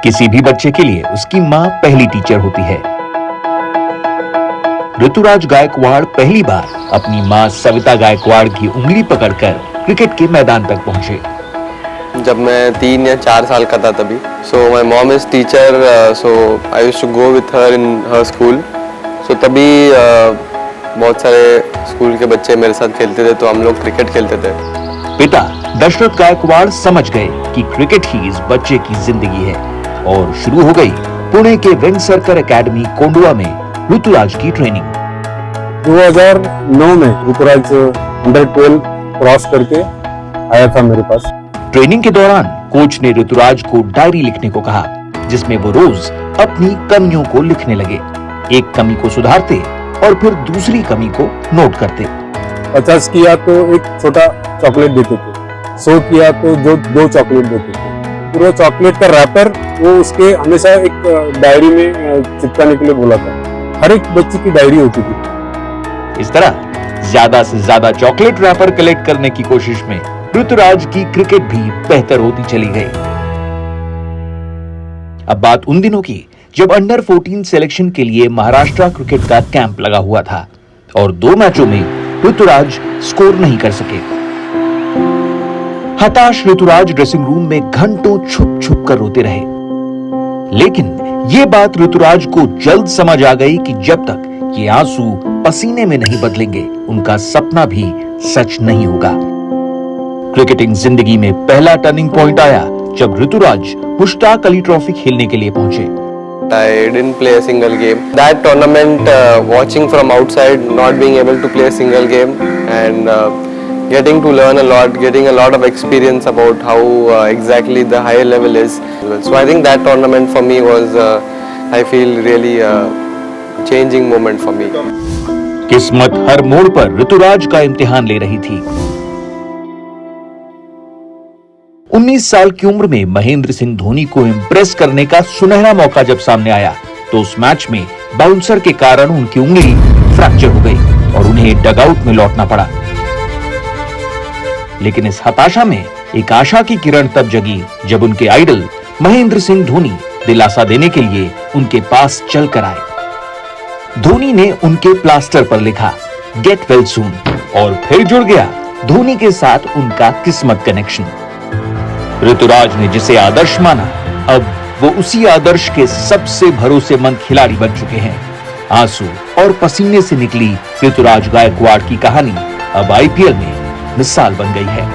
किसी भी बच्चे के लिए उसकी मां पहली टीचर होती है। ऋतुराज गायकवाड़ पहली बार अपनी मां सविता गायकवाड़ की उंगली पकड़कर क्रिकेट के मैदान तक पहुंचे। जब मैं 3 या 4 साल का था तभी, so my mom is teacher, so I used to go with her in her school. So तभी बहुत सारे स्कूल के बच्चे मेरे साथ खेलते थे, तो हम लोग क्रिकेट खेलते थे। पिता दशरथ गायकवाड़ समझ गए कि क्रिकेट ही इस बच्चे की जिंदगी है और शुरू हो गई पुणे के वेंगसरकर एकेडमी कोंडवा में ऋतुराज की ट्रेनिंग। 2009 में ऋतुराज अंडर 12 क्रॉस करके आया था मेरे पास। ट्रेनिंग के दौरान कोच ने ऋतुराज को डायरी लिखने को कहा, जिसमें वो रोज अपनी कमियों को लिखने लगे। एक कमी को सुधारते और फिर दूसरी कमी को नोट करते। 50 किया तो एक छोटा चॉकलेट देते थे, 100 किया तो 2 चॉकलेट देते थे। पूरा चॉकलेट का रैपर वो उसके हमेशा एक डायरी में चिपकाने के लिए बोला था। हर एक बच्चे की डायरी होती थी। इस तरह ज्यादा से ज्यादा चॉकलेट रैपर कलेक्ट करने की कोशिश में ऋतुराज की क्रिकेट भी बेहतर होती चली गई। अब बात उन दिनों की जब अंडर 14 सिलेक्शन के लिए महाराष्ट्र क्रिकेट का कैंप लगा हुआ था और 2 मैचों में ऋतुराज स्कोर नहीं कर सके। हताश ऋतुराज ड्रेसिंग रूम में घंटों छुप छुप कर रोते रहे। लेकिन ये बात ऋतुराज को जल्द समझ आ गई कि जब तक ये आंसू पसीने में नहीं बदलेंगे, उनका सपना भी सच नहीं होगा। क्रिकेटिंग जिंदगी में पहला टर्निंग पॉइंट आया जब ऋतुराज मुश्ताक अली ट्रॉफी खेलने के लिए पहुंचे। I didn't play a single game. That tournament, watching from outside, not being able to play a single game, and getting to learn a lot, getting a lot of experience about how exactly the higher level is. So I think that tournament for me was, I feel really a changing moment for me. किस्मत हर मोड़ पर ऋतुराज का इम्तिहान ले रही थी। 19 साल की उम्र में महेंद्र सिंह धोनी को इम्प्रेस करने का सुनहरा मौका जब सामने आया तो उस मैच में बाउंसर के कारण उनकी उंगली फ्रैक्चर हो गई और उन्हें डगआउट में लौटना पड़ा। लेकिन इस हताशा में एक आशा की किरण तब जगी जब उनके आइडल महेंद्र सिंह धोनी दिलासा देने के लिए उनके पास चलकर आए। धोनी ने उनके प्लास्टर पर लिखा गेट वेल सून और फिर जुड़ गया धोनी के साथ उनका किस्मत कनेक्शन। ऋतुराज ने जिसे आदर्श माना, अब वो उसी आदर्श के सबसे भरोसेमंद खिलाड़ी बन चुके हैं। आंसू और पसीने से निकली ऋतुराज गायकवाड़ की कहानी अब आईपीएल में मिसाल बन गई है।